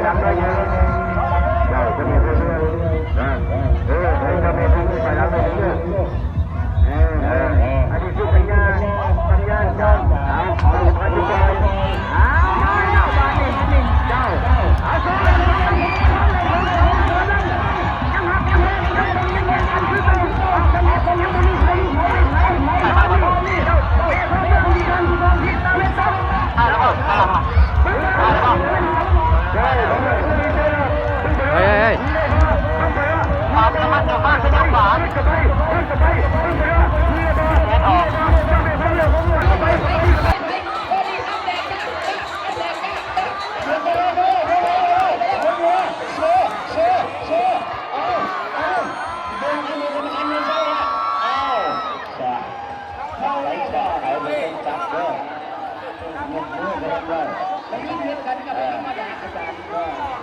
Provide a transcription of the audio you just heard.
หลังด้วยเยอะเจ้าจะมีเพื่อนจะมีเพื่อนไปหลังด้วยเยอะอันนี้คือปัญญาเจ้าเอาลูกไปจุดเลยเจ้าเอาสู้เลยแล้วยิ่งเล่นกันก็เป็นธรรมดาอาจารย์